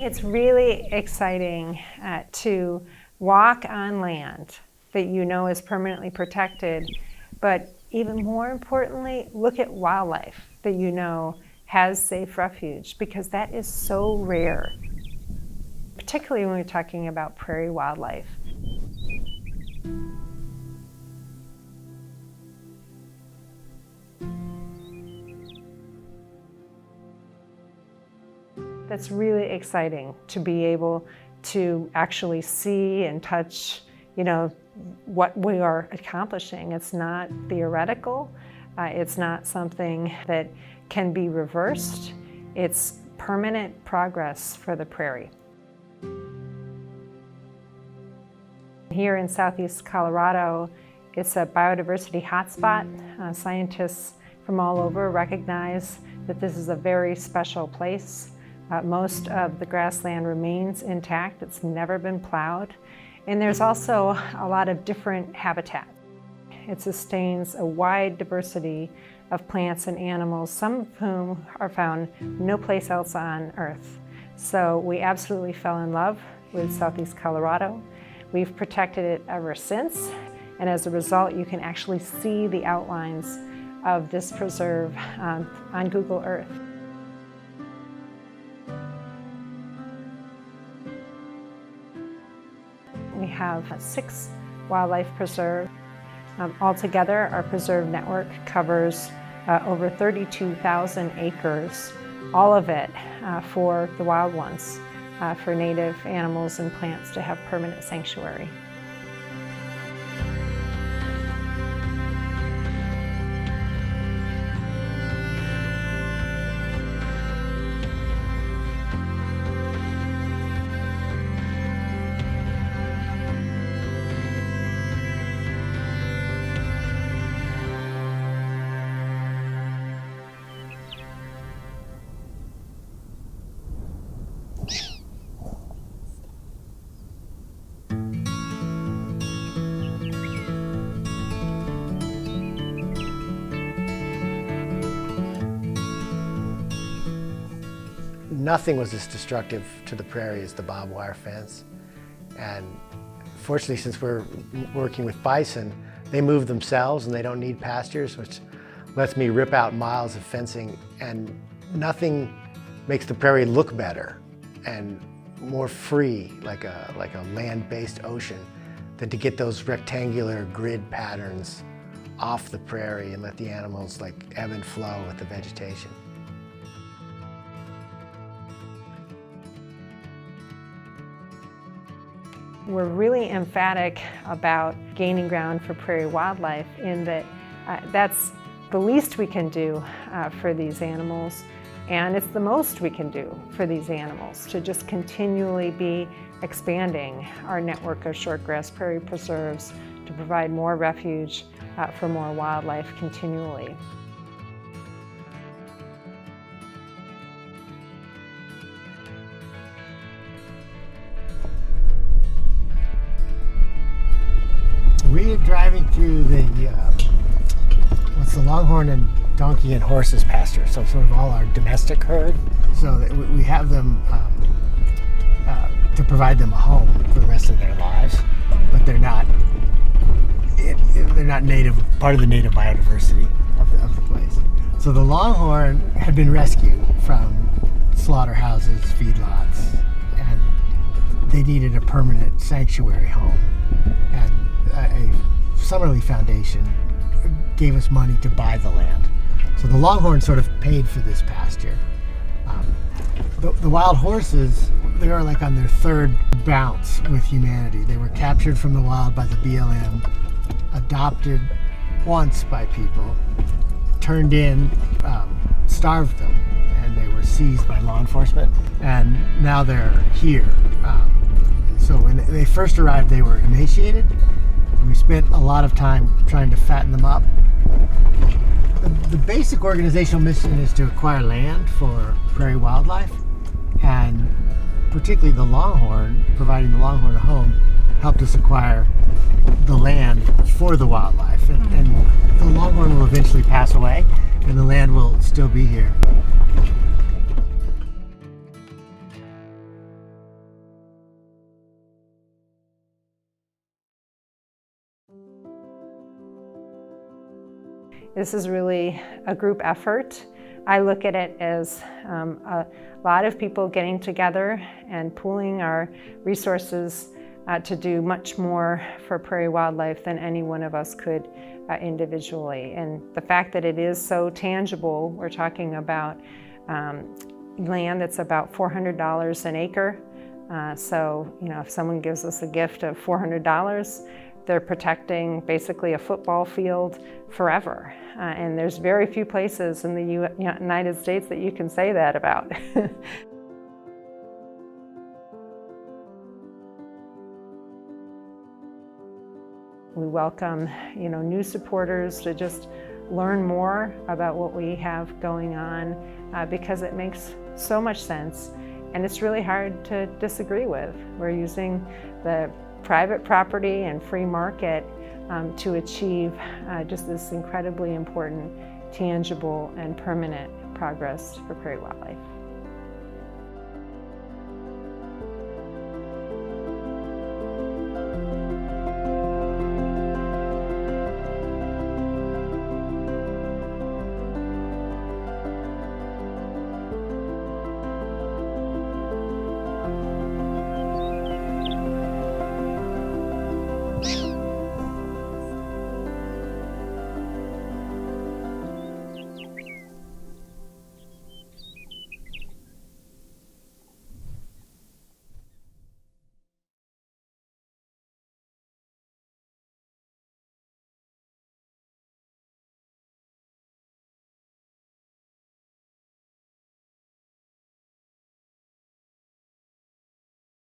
It's really exciting to walk on land that you know is permanently protected, but even more importantly, look at wildlife that you know has safe refuge, because that is so rare, particularly when we're talking about prairie wildlife. That's really exciting to be able to actually see and touch, what we are accomplishing. It's not theoretical. It's not something that can be reversed. It's permanent progress for the prairie. Here in southeast Colorado, it's a biodiversity hotspot. Scientists from all over recognize that this is a very special place. Most of the grassland remains intact. It's never been plowed. And there's also a lot of different habitat. It sustains a wide diversity of plants and animals, some of whom are found no place else on Earth. So we absolutely fell in love with southeast Colorado. We've protected it ever since. And as a result, you can actually see the outlines of this preserve on Google Earth. We have 6 wildlife preserves. Altogether, our preserve network covers over 32,000 acres, all of it for the wild ones, for native animals and plants to have permanent sanctuary. Nothing was as destructive to the prairie as the barbed wire fence. And fortunately, since we're working with bison, they move themselves and they don't need pastures, which lets me rip out miles of fencing, and nothing makes the prairie look better and more free, like a land-based ocean, than to get those rectangular grid patterns off the prairie and let the animals ebb and flow with the vegetation. We're really emphatic about gaining ground for prairie wildlife in that that's the least we can do for these animals, and it's the most we can do for these animals, to just continually be expanding our network of shortgrass prairie preserves to provide more refuge for more wildlife continually. We are driving through the longhorn and donkey and horses pasture, so sort of all our domestic herd. So that we have them to provide them a home for the rest of their lives, but they're not native, part of the native biodiversity of the place. So the longhorn had been rescued from slaughterhouses, feedlots, and they needed a permanent sanctuary home. And a Summerlee Foundation gave us money to buy the land. So the longhorn sort of paid for this pasture. The wild horses, they are on their 3rd bounce with humanity. They were captured from the wild by the BLM, adopted once by people, turned in, starved them, and they were seized by law enforcement. And now they're here. So when they first arrived, they were emaciated. We spent a lot of time trying to fatten them up. The basic organizational mission is to acquire land for prairie wildlife, and particularly the longhorn, providing the longhorn a home, helped us acquire the land for the wildlife. And the longhorn will eventually pass away, and the land will still be here. This is really a group effort. I look at it as a lot of people getting together and pooling our resources to do much more for prairie wildlife than any one of us could individually. And the fact that it is so tangible, we're talking about land that's about $400 an acre. So, if someone gives us a gift of $400, they're protecting basically a football field forever. And there's very few places in the United States that you can say that about. We welcome, new supporters to just learn more about what we have going on because it makes so much sense and it's really hard to disagree with. We're using the private property and free market to achieve just this incredibly important, tangible, and permanent progress for prairie wildlife.